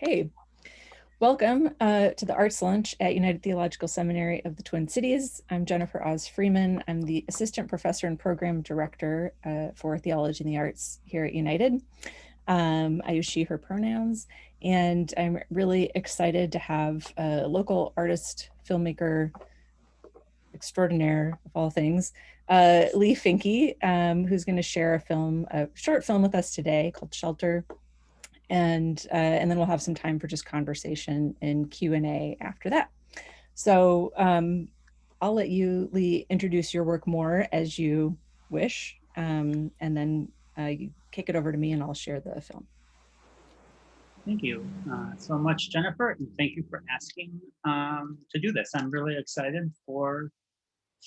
Okay, welcome to the Arts Lunch at United Theological Seminary of the Twin Cities. I'm Jennifer Oz Freeman. I'm the Assistant Professor and Program Director for Theology and the Arts here at United. I use she, her pronouns, and I'm really excited to have a local artist, filmmaker extraordinaire of all things, Leigh Finke, who's going to share a short film with us today called Shelter. And then we'll have some time for just conversation and Q&A after that. So I'll let you, Leigh, introduce your work more as you wish, and then you kick it over to me and I'll share the film. Thank you so much, Jennifer, and thank you for asking to do this. I'm really excited for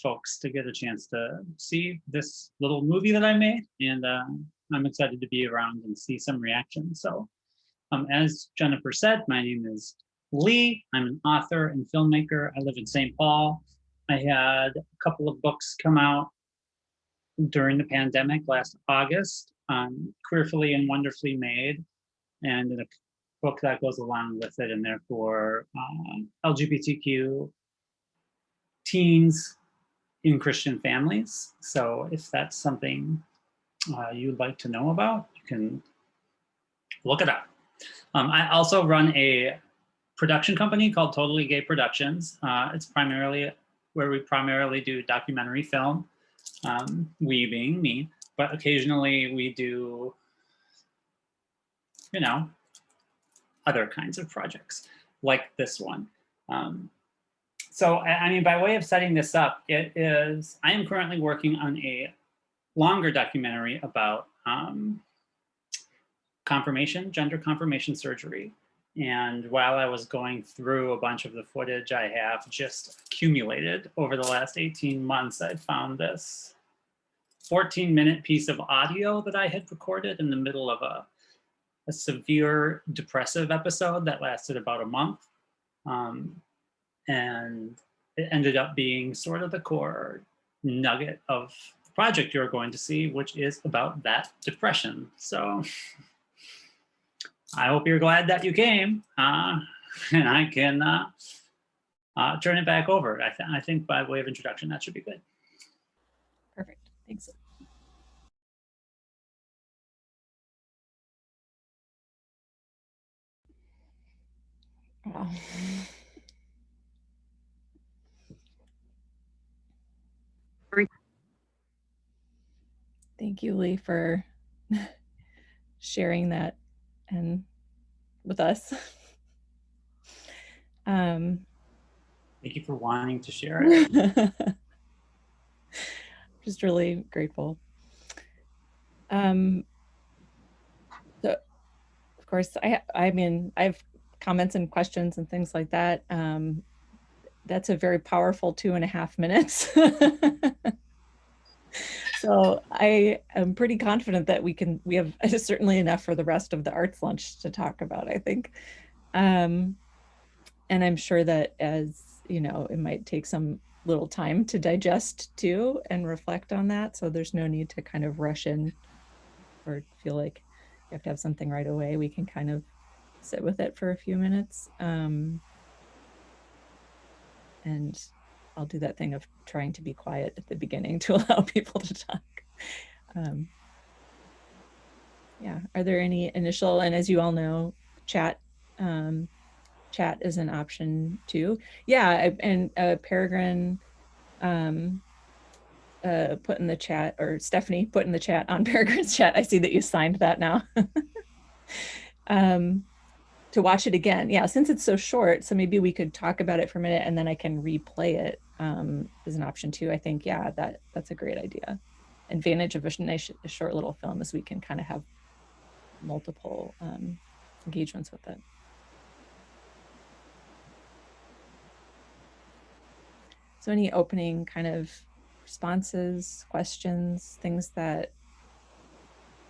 folks to get a chance to see this little movie that I made, and I'm excited to be around and see some reaction. So as Jennifer said, my name is Leigh. I'm an author and filmmaker. I live in St. Paul. I had a couple of books come out during the pandemic last August, Queerfully and Wonderfully Made, and a book that goes along with it, and therefore LGBTQ teens in Christian families. So if that's something you'd like to know about, you can look it up. I also run a production company called Totally Gay Productions. It's primarily where we primarily do documentary film, we being me, but occasionally we do, other kinds of projects like this one. So, I mean, by way of setting this up, I am currently working on a longer documentary about gender confirmation surgery. And while I was going through a bunch of the footage I have just accumulated over the last 18 months, I found this 14-minute piece of audio that I had recorded in the middle of a severe depressive episode that lasted about a month. And it ended up being sort of the core nugget of the project you're going to see, which is about that depression. So I hope you're glad that you came, and I can turn it back over. I think by way of introduction, that should be good. Perfect, thanks. Wow. Thank you, Leigh, for sharing that and with us. Thank you for wanting to share it. Just really grateful. So, of course, I mean, I have comments and questions and things like that. That's a very powerful 2.5 minutes. So I am pretty confident that we have certainly enough for the rest of the arts lunch to talk about, I think. And I'm sure that as, it might take some little time to digest too and reflect on that. So there's no need to kind of rush in or feel like you have to have something right away. We can kind of sit with it for a few minutes. And I'll do that thing of trying to be quiet at the beginning to allow people to talk. Yeah, are there any initial, and as you all know, chat is an option too. Yeah, and Peregrine put in the chat, or Stephanie put in the chat on Peregrine's chat. I see that you signed that now. To watch it again. Yeah, since it's so short, so maybe we could talk about it for a minute and then I can replay it as an option too. I think, yeah, that's a great idea. Advantage of a short little film is we can kind of have multiple engagements with it. So any opening kind of responses, questions, things that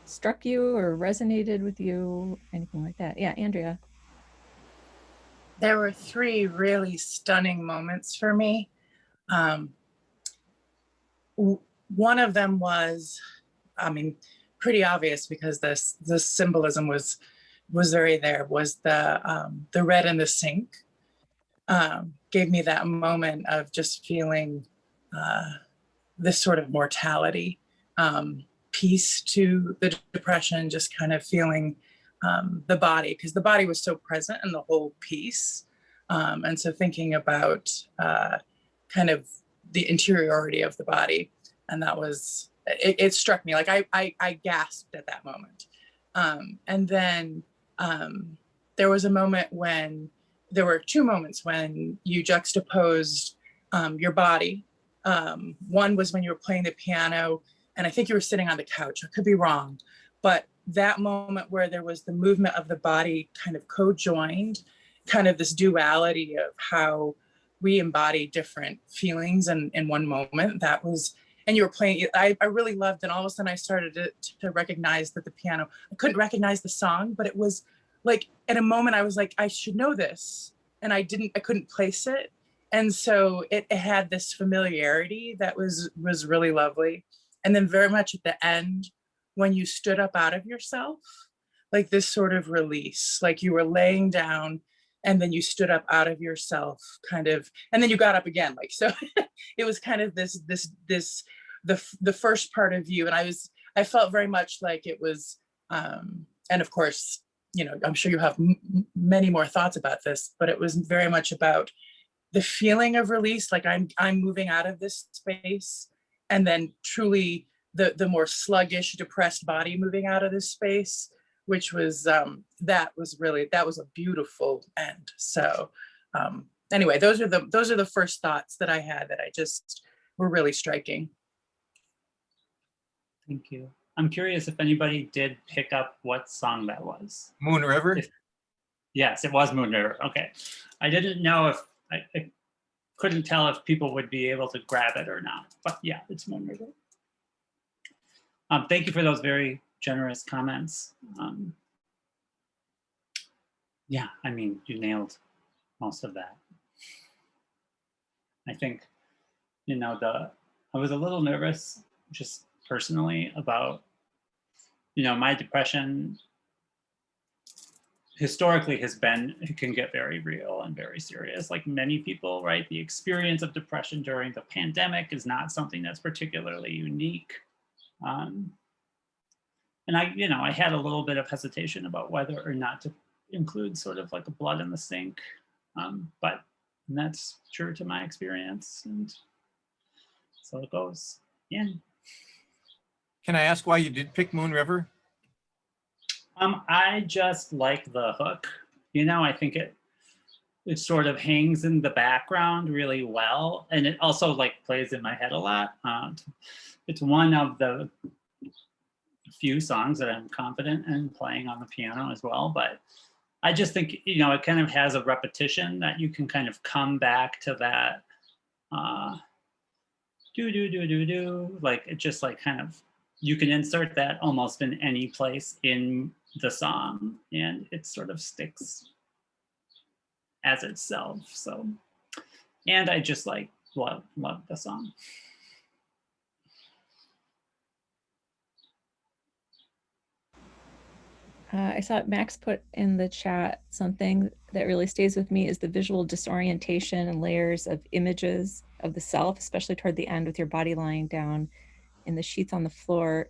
struck you or resonated with you, anything like that? Yeah, Andrea. There were 3 really stunning moments for me. One of them was, I mean, pretty obvious because the symbolism was was very there was the red in the sink. Gave me that moment of just feeling this sort of mortality piece to the depression, just kind of feeling the body, because the body was so present in the whole piece. And so thinking about kind of the interiority of the body. And that was, it struck me, like I gasped at that moment. And then there was a moment when, there were two moments when you juxtaposed your body. One was when you were playing the piano, and I think you were sitting on the couch, I could be wrong, but that moment where there was the movement of the body kind of co-joined, kind of this duality of how we embody different feelings in one moment, that was, and you were playing, I really loved, and all of a sudden I started to recognize that the piano, I couldn't recognize the song, but it was like, at a moment I was like, I should know this. And I couldn't place it. And so it had this familiarity that was really lovely. And then very much at the end, when you stood up out of yourself, like this sort of release, like you were laying down and then you stood up out of yourself kind of, and then you got up again. Like, so it was kind of the first part of you. And I felt very much like it was, and of course, you know, I'm sure you have many more thoughts about this, but it was very much about the feeling of release, like I'm moving out of this space, and then truly the more sluggish, depressed body moving out of this space, which was that was a beautiful end. So anyway, those are the first thoughts that I had that I just were really striking. Thank you. I'm curious if anybody did pick up what song that was. Moon River? Yes, it was Moon River. Okay. I didn't know if, I couldn't tell if people would be able to grab it or not, but yeah, it's Moon River. Thank you for those very generous comments. Yeah, I mean, you nailed most of that. I think, you know, I was a little nervous just personally about, you know, my depression historically it can get very real and very serious. Like many people, right? The experience of depression during the pandemic is not something that's particularly unique. And I had a little bit of hesitation about whether or not to include sort of like a blood in the sink, but that's true to my experience, and so it goes in. Can I ask why you did pick Moon River? I just like the hook. You know, I think it sort of hangs in the background really well, and it also like plays in my head a lot. It's one of the few songs that I'm confident in playing on the piano as well, but I just think, you know, it kind of has a repetition that you can kind of come back to that do do do do do, like it just like kind of, you can insert that almost in any place in the song and it sort of sticks as itself. So, and I just like love the song. I saw Max put in the chat something that really stays with me is the visual disorientation and layers of images of the self, especially toward the end with your body lying down in the sheets on the floor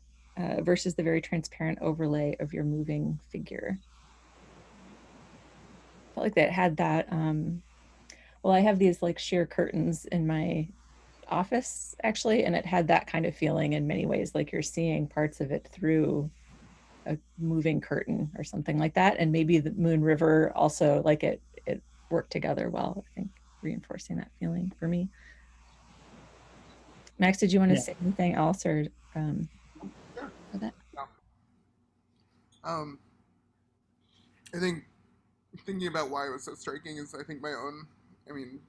versus the very transparent overlay of your moving figure. I felt like that had that, well, I have these like sheer curtains in my office actually, and it had that kind of feeling in many ways, like you're seeing parts of it through a moving curtain or something like that. And maybe the Moon River also, like it worked together well, I think, reinforcing that feeling for me. Max, did you want to say anything else or Sure. for that? No. I think thinking about why it was so striking is I think my own,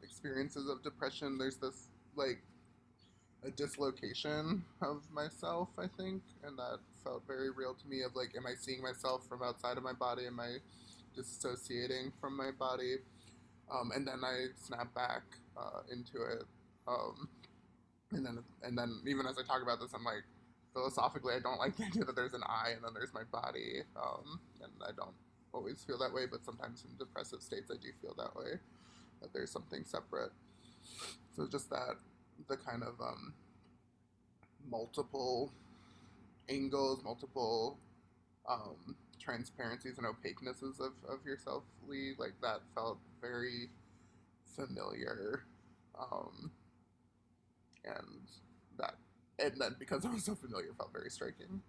experiences of depression, there's this like a dislocation of myself, I think, and that felt very real to me of like, am I seeing myself from outside of my body? Am I disassociating from my body? And then I snap back into it. And then even as I talk about this, I'm like, philosophically, I don't like the idea that there's an I and then there's my body, and I don't always feel that way, but sometimes in depressive states I do feel that way, that there's something separate. So just that, the kind of multiple angles, multiple transparencies and opaquenesses of yourself, Leigh, like that felt very familiar. And that, and then because it was so familiar, felt very striking.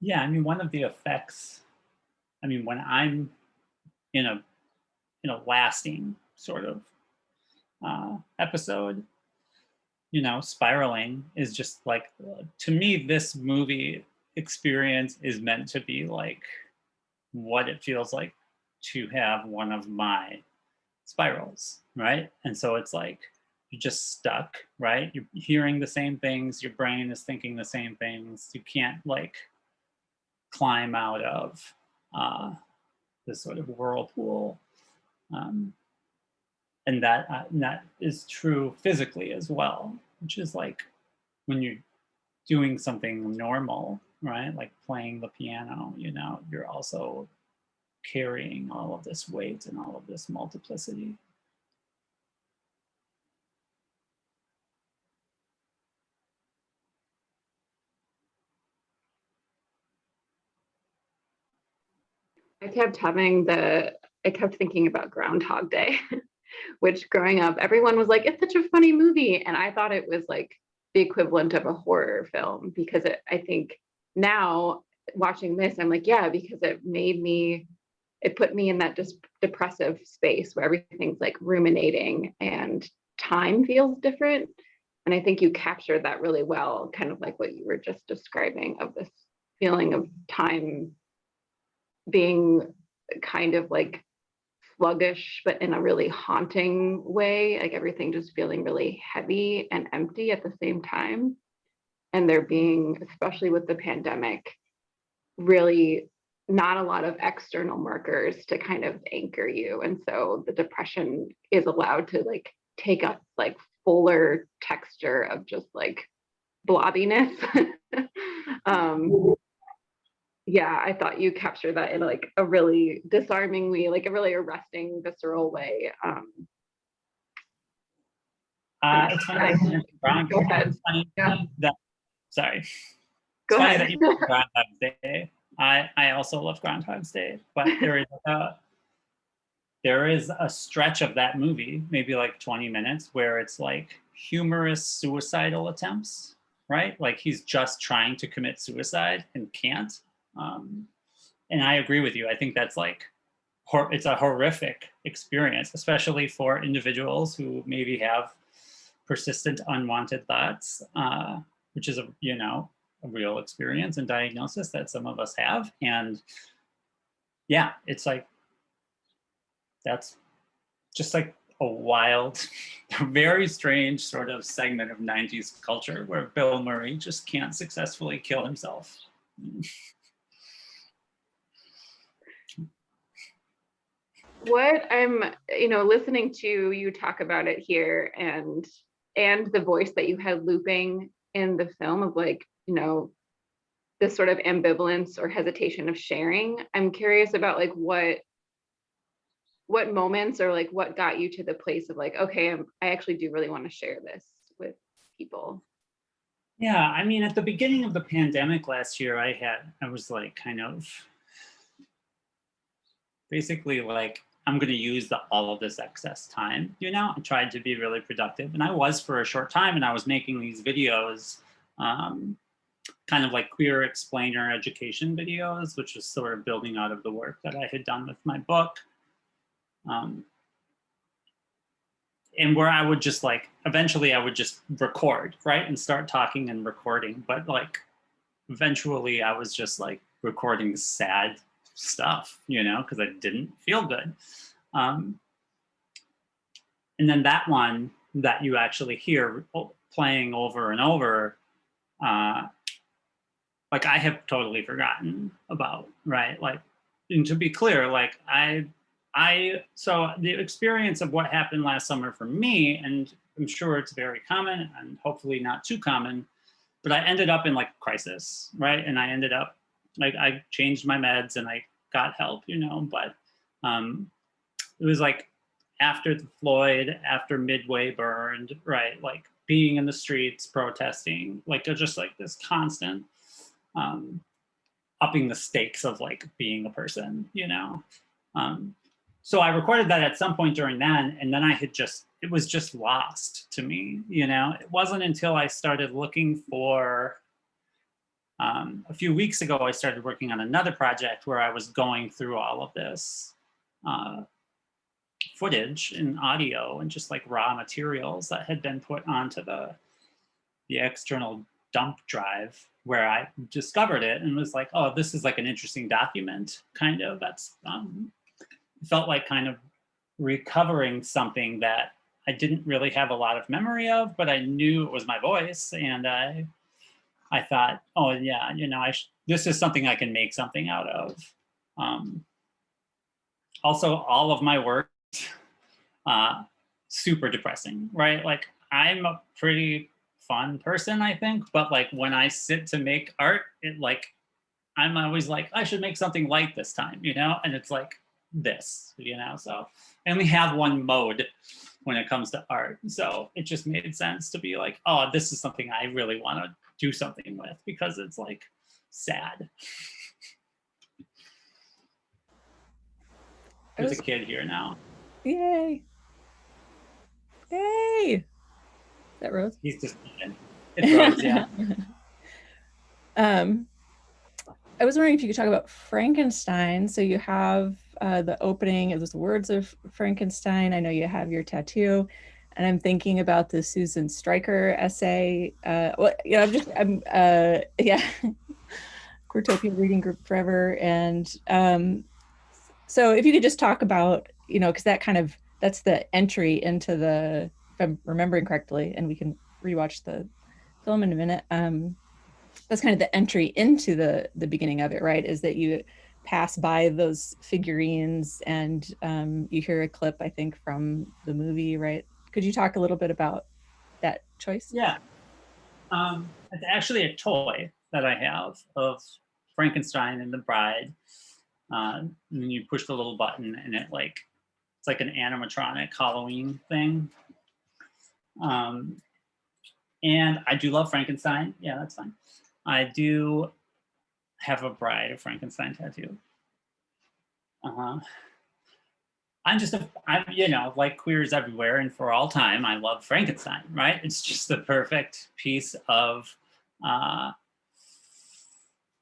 Yeah, I mean, one of the effects, I mean, when I'm in a lasting sort of episode, you know, spiraling is just like, to me, this movie experience is meant to be like what it feels like to have one of my spirals, right? And so it's like you're just stuck, right? You're hearing the same things, your brain is thinking the same things. You can't like climb out of this sort of whirlpool. And that is true physically as well, which is like when you're doing something normal, right? Like playing the piano, you know, you're also carrying all of this weight and all of this multiplicity. I kept thinking about Groundhog Day, which growing up, everyone was like, it's such a funny movie. And I thought it was like the equivalent of a horror film because I think now watching this, I'm like, yeah, because it put me in that just depressive space where everything's like ruminating and time feels different. And I think you captured that really well, kind of like what you were just describing of this feeling of time being kind of like sluggish, but in a really haunting way, like everything just feeling really heavy and empty at the same time. And there being, especially with the pandemic, really not a lot of external markers to kind of anchor you. And so the depression is allowed to like take up like fuller texture of just like blobbiness. Yeah, I thought you captured that in like a really disarmingly, like a really arresting, visceral way. It's funny that you mentioned Go ahead. It's funny Yeah. sorry. It's Go funny ahead. that you mentioned Groundhog's Day. I also love Groundhog's Day, but there is a stretch of that movie, maybe like 20 minutes, where it's like humorous suicidal attempts, right? Like he's just trying to commit suicide and can't. And I agree with you. I think that's like, it's a horrific experience, especially for individuals who maybe have persistent unwanted thoughts, which is a real experience and diagnosis that some of us have. And yeah, it's like, that's just like a wild, very strange sort of segment of 90s culture where Bill Murray just can't successfully kill himself. What I'm, listening to you talk about it here and the voice that you had looping in the film of like, this sort of ambivalence or hesitation of sharing. I'm curious about like what moments or like what got you to the place of like, okay, I actually do really want to share this with people. Yeah, I mean, at the beginning of the pandemic last year, I was like kind of basically like, I'm going to use all of this excess time, I tried to be really productive. And I was for a short time, and I was making these videos, kind of like queer explainer education videos, which was sort of building out of the work that I had done with my book. And where I would just like, eventually I would just record, right? And start talking and recording. But like, eventually I was just like recording sad stuff, because I didn't feel good. And then that one that you actually hear playing over and over, like I have totally forgotten about, right? Like, and to be clear, like so the experience of what happened last summer for me, and I'm sure it's very common and hopefully not too common, but I ended up in like crisis, right? And I ended up like, I changed my meds and I got help, you know, but it was like after the Floyd, after Midway burned, right? Like being in the streets, protesting, like they're just like this constant upping the stakes of like being a person, you know? So I recorded that at some point during then, and then I had just, it was just lost to me, you know? It wasn't until I started looking for, a few weeks ago, I started working on another project where I was going through all of this footage and audio and just like raw materials that had been put onto the external dump drive, where I discovered it and was like, oh, this is like an interesting document, kind of. That's felt like kind of recovering something that I didn't really have a lot of memory of, but I knew it was my voice, and I thought, oh yeah, you know, this is something I can make something out of. Also, all of my work, super depressing, right? Like I'm a pretty fun person, I think, but like when I sit to make art, it like, I'm always like, I should make something light this time, you know? And it's like this, you know? So I only have one mode when it comes to art. So it just made sense to be like, oh, this is something I really want to do something with, because it's like sad. There's a kid here now. Yay. Yay. Is that Rose? He's just, it's Rose, yeah. I was wondering if you could talk about Frankenstein. So you have the opening of the words of Frankenstein. I know you have your tattoo, and I'm thinking about the Susan Stryker essay. Well, you know, yeah, Queertopia Reading Group Forever. And so if you could just talk about, you know, because that's the entry into the, if I'm remembering correctly, and we can rewatch the film in a minute. That's kind of the entry into the beginning of it, right? Is that you pass by those figurines and you hear a clip, I think, from the movie, right? Could you talk a little bit about that choice? Yeah. It's actually a toy that I have of Frankenstein and the Bride. And you push the little button and it like, it's like an animatronic Halloween thing. And I do love Frankenstein. Yeah, that's fine. I do have a Bride of Frankenstein tattoo. I'm you know, like queers everywhere and for all time, I love Frankenstein, right? It's just the perfect piece of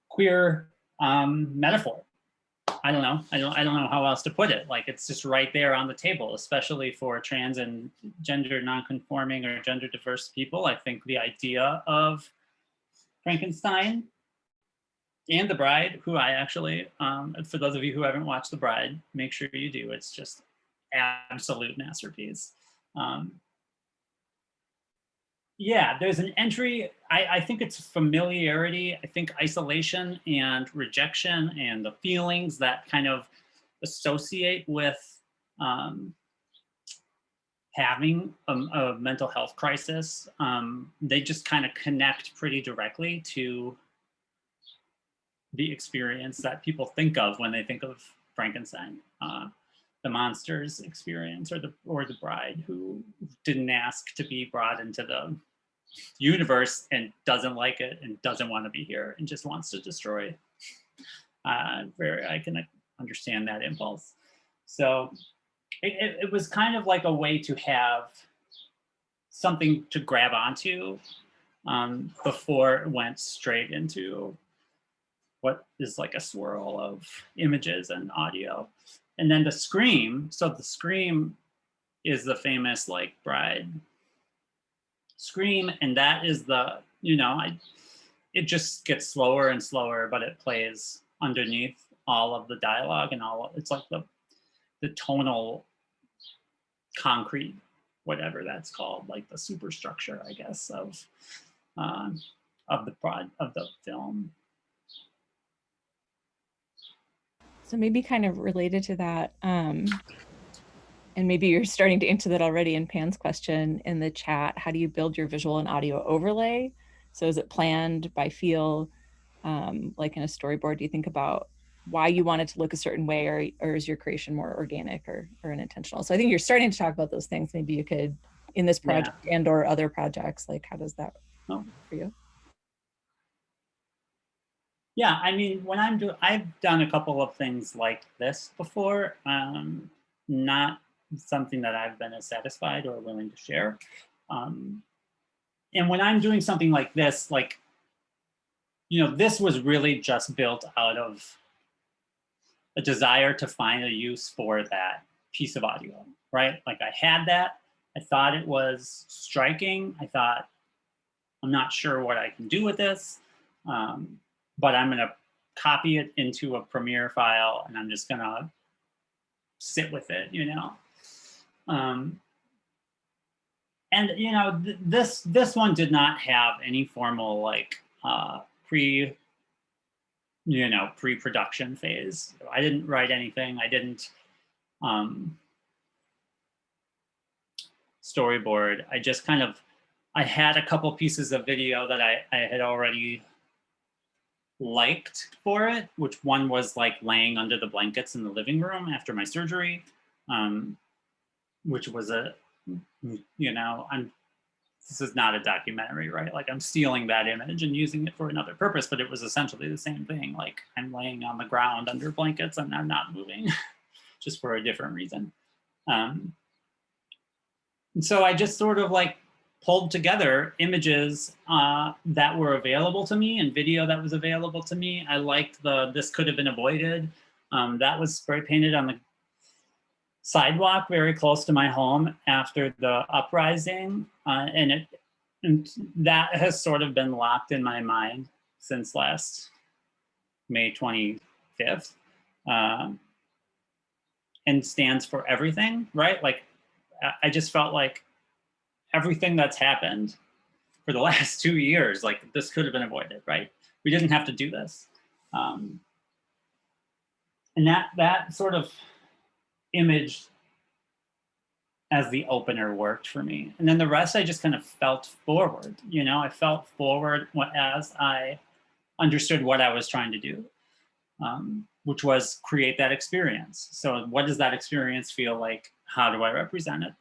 queer metaphor. I don't know. I don't know how else to put it. Like it's just right there on the table, especially for trans and gender nonconforming or gender diverse people. I think the idea of Frankenstein and the Bride, who I actually, for those of you who haven't watched The Bride, make sure you do. It's just absolute masterpiece. Yeah, there's an entry. I think it's familiarity. I think isolation and rejection and the feelings that kind of associate with having a mental health crisis, they just kind of connect pretty directly to the experience that people think of when they think of Frankenstein, the monster's experience, or the bride who didn't ask to be brought into the universe and doesn't like it and doesn't want to be here and just wants to destroy. I can understand that impulse. So it was kind of like a way to have something to grab onto before it went straight into what is like a swirl of images and audio. And then the scream, so the scream is the famous like bride scream, and that is the, you know, it just gets slower and slower, but it plays underneath all of the dialogue and it's like the tonal concrete, whatever that's called, like the superstructure, I guess, of the film. So maybe kind of related to that, and maybe you're starting to answer that already in Pan's question in the chat, how do you build your visual and audio overlay So is it planned by feel, like in a storyboard? Do you think about why you want it to look a certain way, or is your creation more organic or unintentional? So I think you're starting to talk about those things. Maybe you could, in this project and or other projects, like how does that work for you? Yeah, I mean, I've done a couple of things like this before, not something that I've been as satisfied or willing to share. And when I'm doing something like this, like, this was really just built out of a desire to find a use for that piece of audio, right? Like I had that, I thought it was striking. I thought, I'm not sure what I can do with this, but I'm gonna copy it into a Premiere file and I'm just gonna sit with it, and this one did not have any formal like pre-production phase. I didn't write anything. I didn't storyboard. I just I had a couple pieces of video that I had already liked for it, which one was like laying under the blankets in the living room after my surgery, which was this is not a documentary, right? Like I'm stealing that image and using it for another purpose, but it was essentially the same thing. Like I'm laying on the ground under blankets and I'm not moving just for a different reason. And so I just sort of like pulled together images that were available to me and video that was available to me. I liked This Could Have Been Avoided. That was spray painted on the sidewalk very close to my home after the uprising, and that has sort of been locked in my mind since last May 25th, and stands for everything, right? Like I just felt like everything that's happened for the last 2 years, like this could have been avoided, right? We didn't have to do this, and that sort of image as the opener worked for me. And then the rest, I just kind of felt forward. I felt forward as I understood what I was trying to do, which was create that experience. So what does that experience feel like? How do I represent it?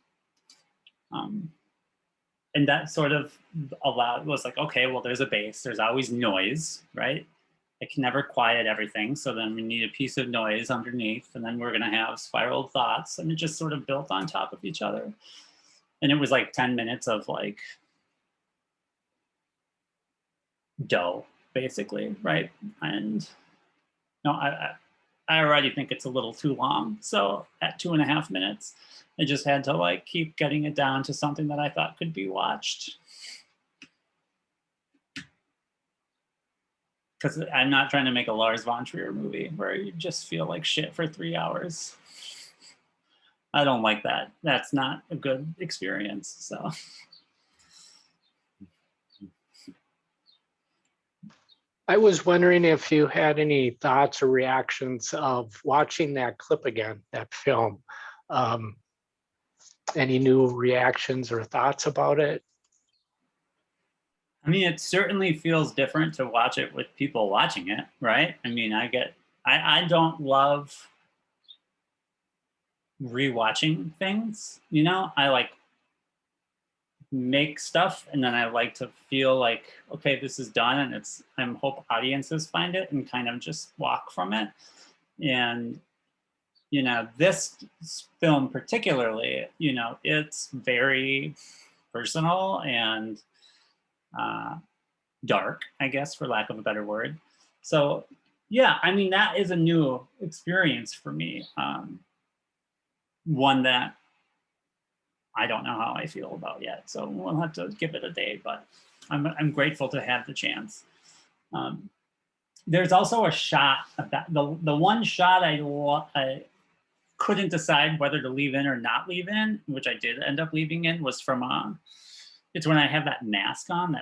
And that sort of was like, okay, well, there's a bass, there's always noise, right? I can never quiet everything. So then we need a piece of noise underneath, and then we're gonna have spiraled thoughts, and it just sort of built on top of each other. And it was like 10 minutes of like dough, basically, right? And I already think it's a little too long. So at 2.5 minutes, I just had to like keep getting it down to something that I thought could be watched. Because I'm not trying to make a Lars von Trier movie where you just feel like shit for 3 hours. I don't like that. That's not a good experience, so. I was wondering if you had any thoughts or reactions of watching that clip again, that film. Any new reactions or thoughts about it? I mean, it certainly feels different to watch it with people watching it, right? I mean, I don't love rewatching things, I like make stuff and then I like to feel like, okay, this is done, and I hope audiences find it and kind of just walk from it. And this film particularly, it's very personal and dark, I guess, for lack of a better word. So yeah, I mean, that is a new experience for me. One that I don't know how I feel about yet. So we'll have to give it a day, but I'm grateful to have the chance. There's also a shot of that. The one shot I couldn't decide whether to leave in or not leave in, which I did end up leaving in, was from it's when I have that mask on,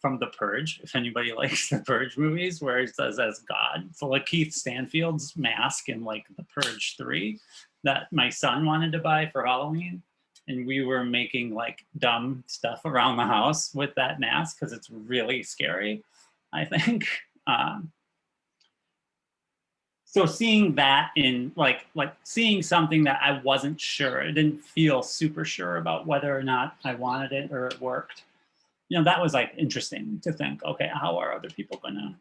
from The Purge, if anybody likes the Purge movies, where it says as God. So like Keith Stanfield's mask in like The Purge 3 that my son wanted to buy for Halloween. and we were making like dumb stuff around the house with that mask because it's really scary, I think. So seeing that in like seeing something that I wasn't sure, I didn't feel super sure about whether or not I wanted it or it worked. You know, that was like interesting to think, okay, how are other people gonna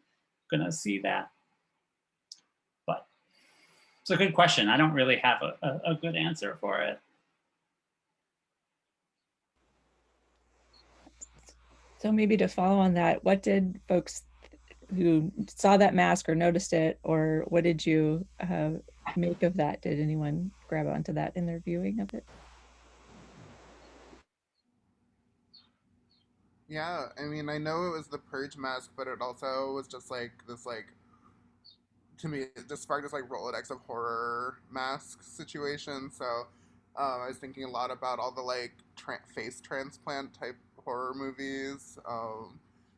see that? But it's a good question. I don't really have a good answer for it. So maybe to follow on that, what did folks who saw that mask or noticed it, or what did you make of that? Did anyone grab onto that in their viewing of it? Yeah, I mean, I know it was the purge mask, but it also was just like this, like, to me, it just sparked this like Rolodex of horror mask situation. So I was thinking a lot about all the like face transplant type horror movies.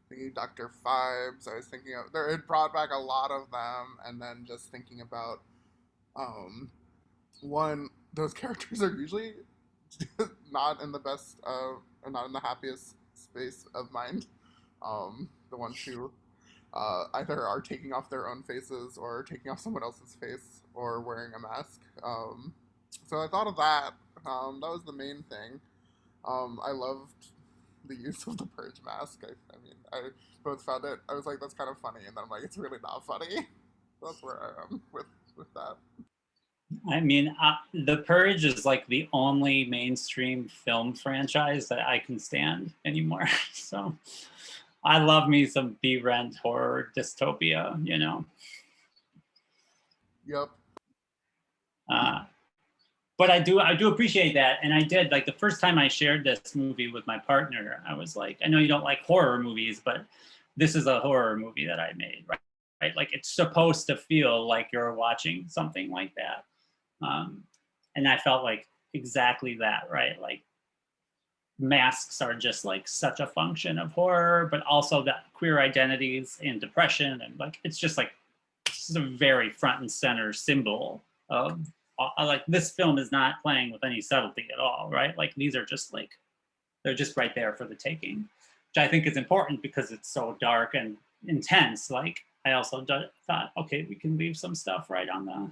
Thinking Dr. Phibes. I was thinking of there. It brought back a lot of them, and then just thinking about one. Those characters are usually not in the best or not in the happiest space of mind. The ones who either are taking off their own faces or taking off someone else's face or wearing a mask. So I thought of that. That was the main thing. I loved the use of the purge mask. I mean, I both found it. I was like, that's kind of funny, and then I'm like, it's really not funny. That's where I am with that. I mean, The Purge is like the only mainstream film franchise that I can stand anymore. So I love me some B-rent horror dystopia, you know. Yep. But I do appreciate that. And I did, like the first time I shared this movie with my partner, I was like, I know you don't like horror movies, but this is a horror movie that I made, right? Like it's supposed to feel like you're watching something like that. And I felt like exactly that, right? Like masks are just like such a function of horror, but also that queer identities and depression. And like, it's just like, this is a very front and center symbol of like this film is not playing with any subtlety at all, right? Like these are just like, they're just right there for the taking, which I think is important because it's so dark and intense. Like I also thought, okay, we can leave some stuff right on the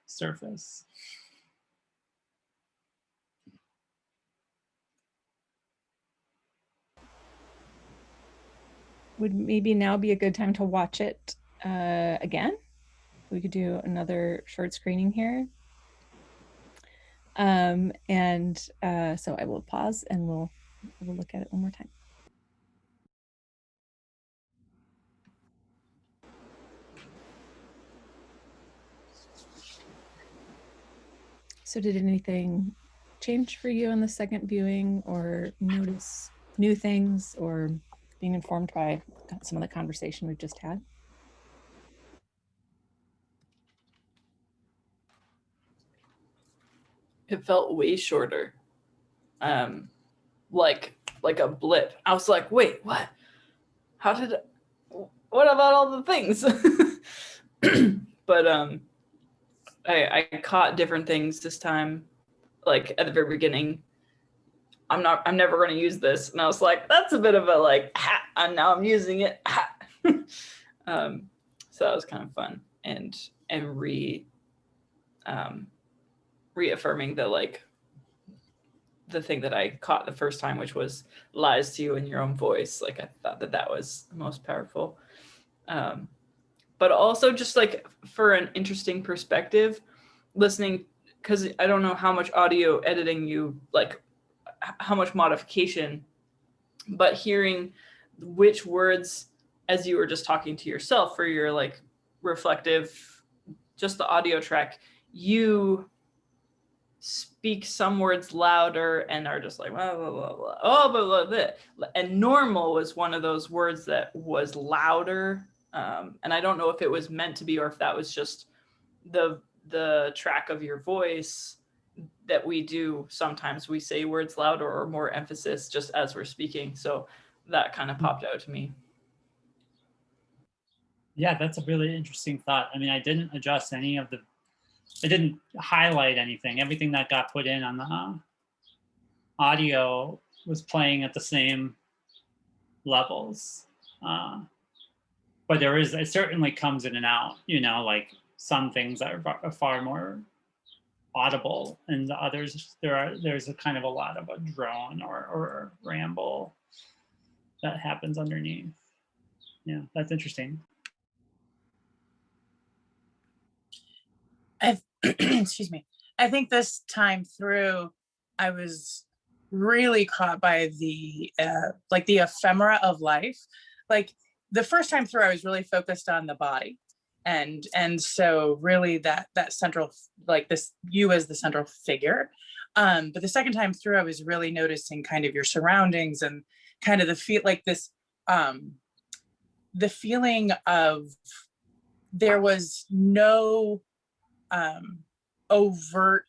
surface. Would maybe now be a good time to watch it again? We could do another short screening here. So I will pause and we'll look at it one more time. So did anything change for you in the second viewing, or notice new things, or being informed by some of the conversation we've just had? It felt way shorter. Like a blip. I was like, wait, what? What about all the things? But I caught different things this time. Like at the very beginning, I'm never going to use this. And I was like, that's a bit of a like, ha, and now I'm using it. Ha. So that was kind of fun. And reaffirming the thing that I caught the first time, which was lies to you in your own voice. Like I thought that was the most powerful. But also just like for an interesting perspective, listening, because I don't know how much audio editing you, like how much modification, but hearing which words, as you were just talking to yourself for your like reflective, just the audio track, you speak some words louder and are just like blah, blah, blah, blah. Oh, blah, blah, blah. And normal was one of those words that was louder, and I don't know if it was meant to be or if that was just the track of your voice that we do. Sometimes we say words louder or more emphasis just as we're speaking, so that kind of popped out to me. Yeah, that's a really interesting thought. I mean, I didn't adjust any of the, I didn't highlight anything. Everything that got put in on audio was playing at the same levels. But it certainly comes in and out, you know, like some things are far more audible, and the others there's a kind of a lot of a drone or ramble that happens underneath. Yeah, that's interesting. Excuse me. I think this time through, I was really caught by the like the ephemera of life. Like the first time through, I was really focused on the body, and so really that central, like this, you as the central figure. But the second time through, I was really noticing kind of your surroundings and kind of the feeling of there was no overt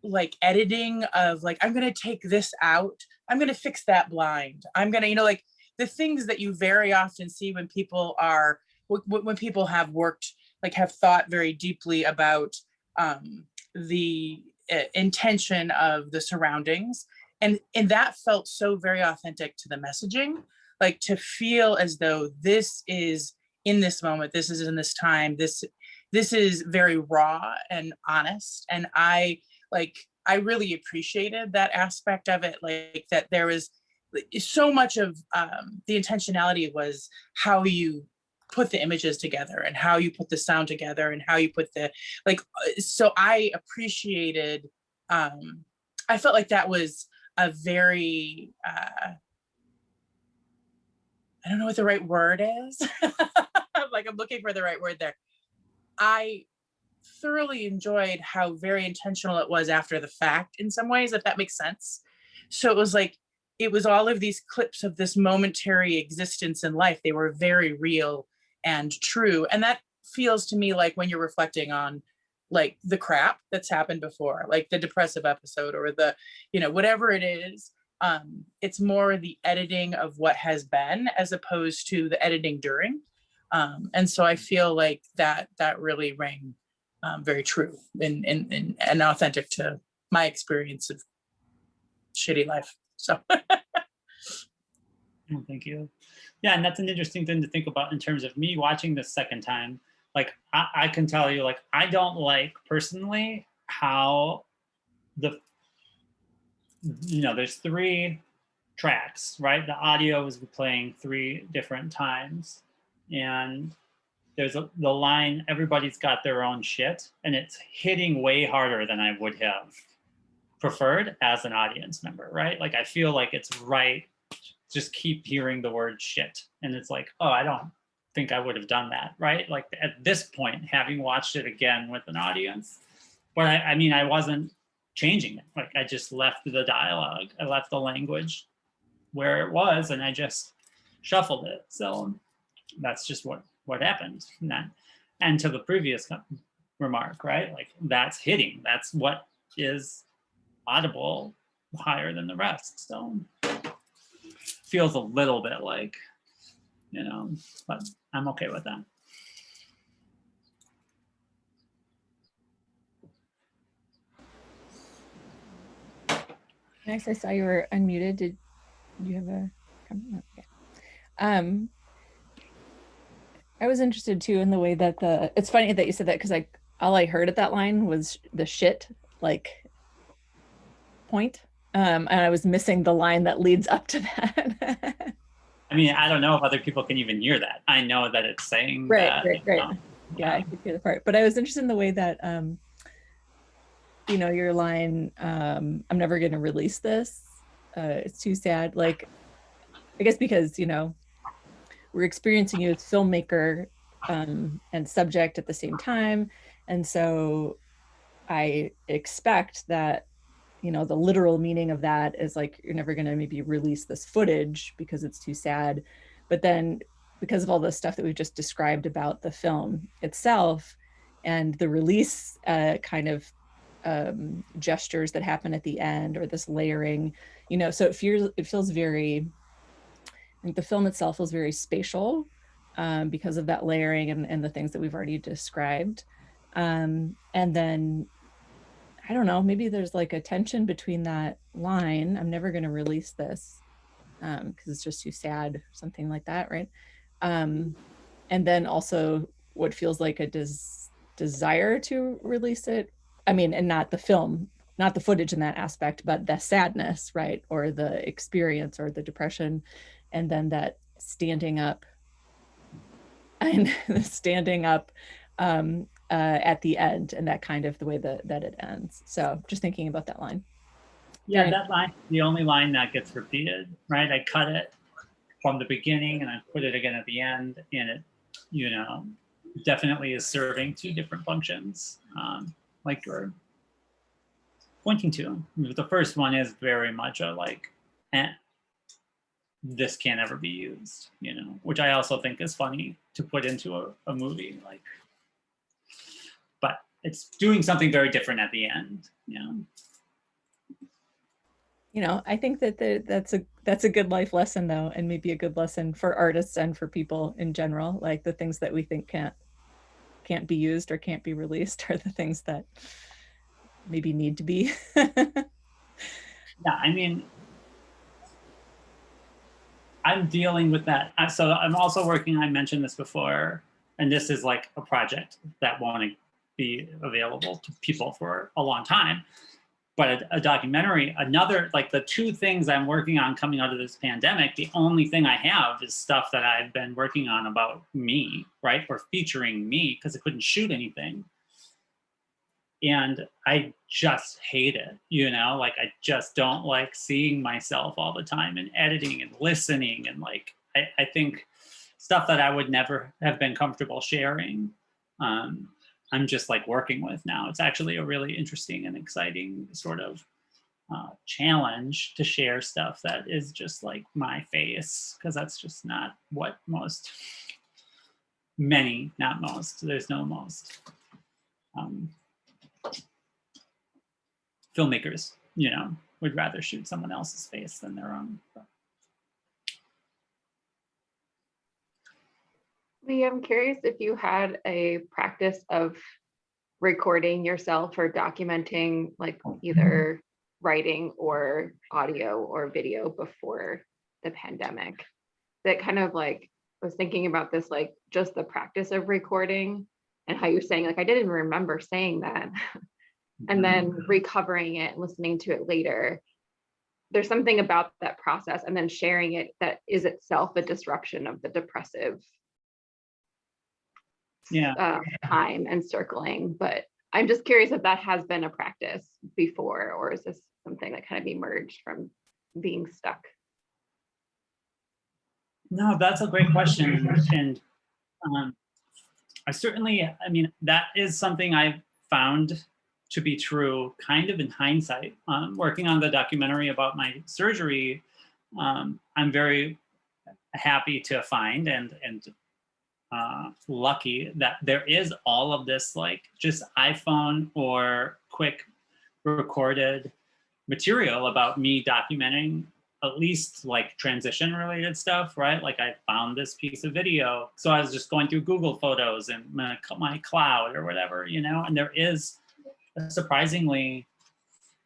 like editing of like, I'm going to take this out, I'm going to fix that blind, I'm going to, you know, like the things that you very often see when people are, when people have worked, like have thought very deeply about the intention of the surroundings. And that felt so very authentic to the messaging, like to feel as though this is in this moment, this is in this time, this is very raw and honest. And I really appreciated that aspect of it, like that there was so much of the intentionality was how you put the images together and how you put the sound together and how you put the, like, so I appreciated, I felt like that was a very, I don't know what the right word is. Like I'm looking for the right word there. I thoroughly enjoyed how very intentional it was after the fact in some ways, if that makes sense. So it was like, it was all of these clips of this momentary existence in life. They were very real and true. And that feels to me like when you're reflecting on like the crap that's happened before, like the depressive episode or the, you know, whatever it is, it's more the editing of what has been as opposed to the editing during. And so I feel like that really rang very true and authentic to my experience of shitty life. So. Oh, thank you. Yeah, and that's an interesting thing to think about in terms of me watching this second time. Like I can tell you, like I don't like personally how there's 3 tracks, right? The audio is playing 3 different times, and there's the line, everybody's got their own shit, and it's hitting way harder than I would have preferred as an audience member, right? Like I feel like it's right, just keep hearing the word shit, and it's like, oh, I don't think I would have done that, right? Like at this point, having watched it again with an audience, but I mean, I wasn't changing it. Like I just left the dialogue, I left the language where it was, and I just shuffled it. So that's just what happened. And to the previous remark, right? Like that's hitting. That's what is audible higher than the rest. So feels a little bit like, you know, but I'm okay with that. Max, I saw you were unmuted. Did you have a comment? Okay. I was interested too in the way that it's funny that you said that, because like all I heard at that line was the shit like point. And I was missing the line that leads up to that. I mean, I don't know if other people can even hear that. I know that it's saying that. Right. Yeah, I could hear the part. But I was interested in the way that, you know, your line, I'm never going to release this. It's too sad. Like, I guess because, you know, we're experiencing you as filmmaker and subject at the same time. And so I expect that, you know, the literal meaning of that is like, you're never going to maybe release this footage because it's too sad. But then because of all the stuff that we've just described about the film itself and the release kind of gestures that happen at the end, or this layering, you know, so it feels very, I think the film itself feels very spatial because of that layering and the things that we've already described. And then I don't know, maybe there's like a tension between that line, I'm never going to release this because it's just too sad, or something like that, right? And then also what feels like a desire to release it. I mean, and not the film, not the footage in that aspect, but the sadness, right? Or the experience or the depression. And then that standing up and standing up at the end, and that kind of the way that it ends. So just thinking about that line. Yeah, that line, the only line that gets repeated, right? I cut it from the beginning and I put it again at the end, and it, you know, definitely is serving two different functions, like you're pointing to. The first one is very much a like, this can't ever be used, you know, which I also think is funny to put into a movie, like, but it's doing something very different at the end, you know. You know, I think that that's a good life lesson though, and maybe a good lesson for artists and for people in general. Like the things that we think can't be used or can't be released are the things that maybe need to be. Yeah, I mean, I'm dealing with that. So I'm also working, I mentioned this before, and this is like a project that won't be available to people for a long time, but a documentary, another, like the two things I'm working on coming out of this pandemic, the only thing I have is stuff that I've been working on about me, right? Or featuring me, because I couldn't shoot anything. And I just hate it, you know, like I just don't like seeing myself all the time and editing and listening. And like, I think stuff that I would never have been comfortable sharing, I'm just like working with now. It's actually a really interesting and exciting sort of challenge to share stuff that is just like my face, because that's just not what not most, there's no most. Filmmakers, you know, would rather shoot someone else's face than their own. Leigh, I'm curious if you had a practice of recording yourself or documenting like either writing or audio or video before the pandemic. That kind of like, I was thinking about this, like just the practice of recording and how you're saying like, I didn't even remember saying that. And then recovering it, listening to it later. There's something about that process and then sharing it that is itself a disruption of the depressive time and circling. But I'm just curious if that has been a practice before, or is this something that kind of emerged from being stuck? No, that's a great question. And I mean, that is something I've found to be true kind of in hindsight. Working on the documentary about my surgery, I'm very happy to find and lucky that there is all of this like just iPhone or quick recorded material about me documenting at least like transition related stuff, right? Like I found this piece of video. So I was just going through Google Photos and my cloud or whatever, you know, and there is a surprisingly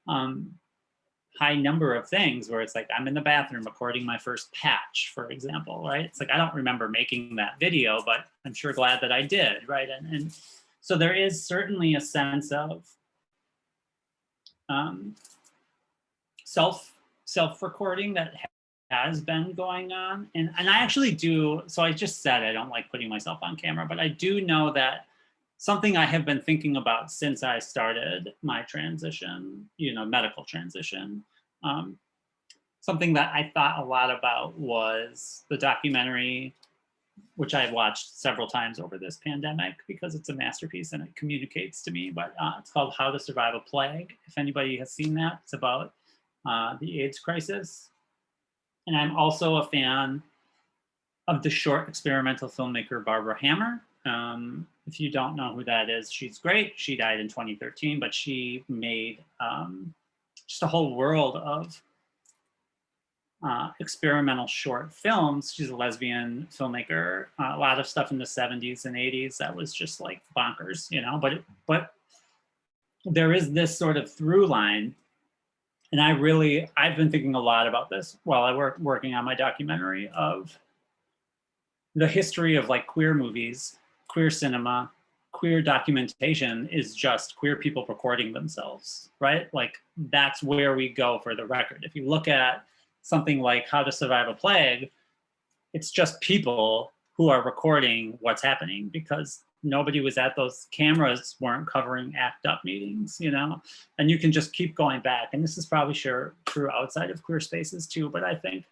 high number of things where it's like I'm in the bathroom recording my first patch, for example, right? It's like I don't remember making that video, but I'm sure glad that I did, right? And so there is certainly a sense of self-recording that has been going on. And I actually do, so I just said I don't like putting myself on camera, but I do know that something I have been thinking about since I started my transition, you know, medical transition. Something that I thought a lot about was the documentary, which I watched several times over this pandemic because it's a masterpiece and it communicates to me, but it's called How to Survive a Plague. If anybody has seen that, it's about the AIDS crisis. And I'm also a fan of the short experimental filmmaker Barbara Hammer. If you don't know who that is, she's great. She died in 2013, but she made just a whole world of experimental short films. She's a lesbian filmmaker, a lot of stuff in the 70s and 80s that was just like bonkers, you know, but there is this sort of through line. And I've been thinking a lot about this while I working on my documentary of the history of like queer movies, queer cinema, queer documentation is just queer people recording themselves, right? Like that's where we go for the record. If you look at something like How to Survive a Plague, it's just people who are recording what's happening because nobody was at those cameras, weren't covering ACT UP meetings, you know? And you can just keep going back. And this is probably true outside of queer spaces too, but I think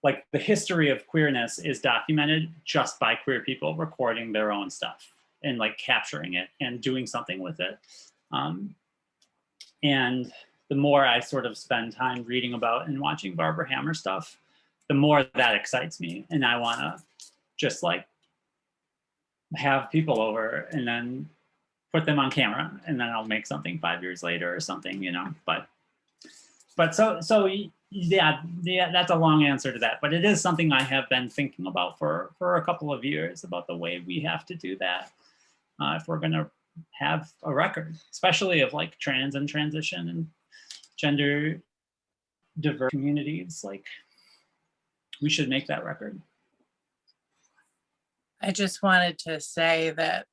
like the history of queerness is documented just by queer people recording their own stuff and like capturing it and doing something with it. And the more I sort of spend time reading about and watching Barbara Hammer stuff, the more that excites me. And I wanna just like have people over and then put them on camera and then I'll make something 5 years later or something, you know, but so yeah, that's a long answer to that, but it is something I have been thinking about for a couple of years about the way we have to do that if we're gonna have a record, especially of like trans and transition and gender diverse communities, like we should make that record. I just wanted to say that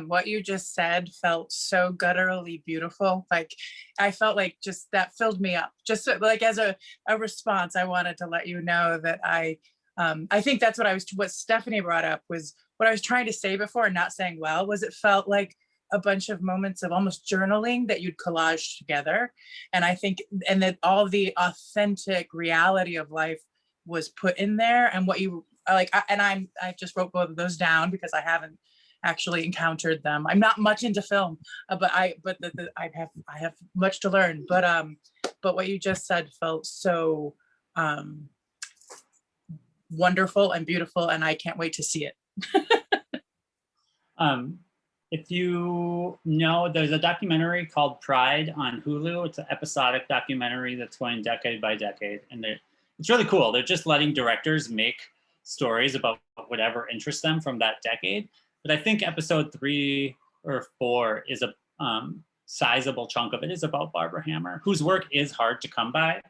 what you just said felt so gutturally beautiful. Like I felt like just that filled me up. Just like as a response, I wanted to let you know that I think that's what Stephanie brought up was what I was trying to say before and not saying well, was it felt like a bunch of moments of almost journaling that you'd collage together. And I think, and that all the authentic reality of life was put in there and what you like, I just wrote both of those down because I haven't actually encountered them. I'm not much into film, but I have much to learn. But what you just said felt so wonderful and beautiful, and I can't wait to see it. If you know, there's a documentary called Pride on Hulu. It's an episodic documentary that's going decade by decade, and it's really cool. They're just letting directors make stories about whatever interests them from that decade. But I think episode 3 or 4 is a sizable chunk of it is about Barbara Hammer, whose work is hard to come by.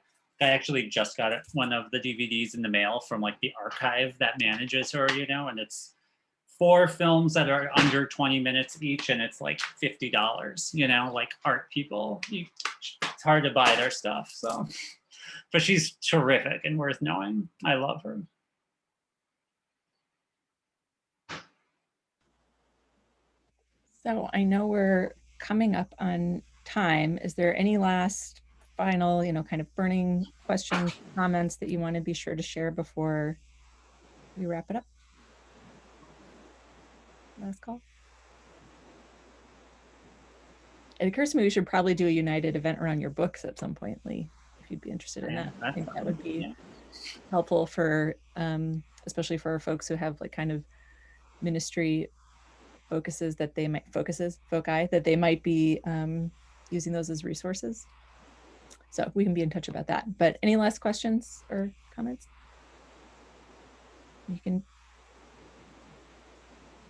I actually just got one of the DVDs in the mail from like the archive that manages her, you know, and it's 4 films that are under 20 minutes each, and it's like $50, you know, like art people. It's hard to buy their stuff, so. But she's terrific and worth knowing. I love her. So I know we're coming up on time. Is there any last final, you know, kind of burning questions, comments that you want to be sure to share before we wrap it up? Last call. It occurs to me we should probably do a United event around your books at some point, Leigh, if you'd be interested in that. I think that would be helpful for, especially for folks who have like kind of ministry foci that they might be using those as resources. So we can be in touch about that. But any last questions or comments? You can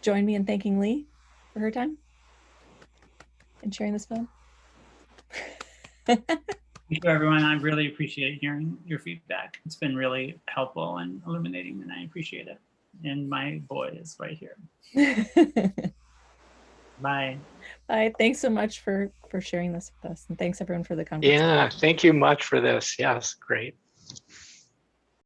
join me in thanking Leigh for her time and sharing this film. Thank you, everyone. I really appreciate hearing your feedback. It's been really helpful and illuminating, and I appreciate it. And my boy is right here. Bye. Bye. Thanks so much for sharing this with us. And thanks everyone for the conversation. Yeah, thank you much for this. Yes, great.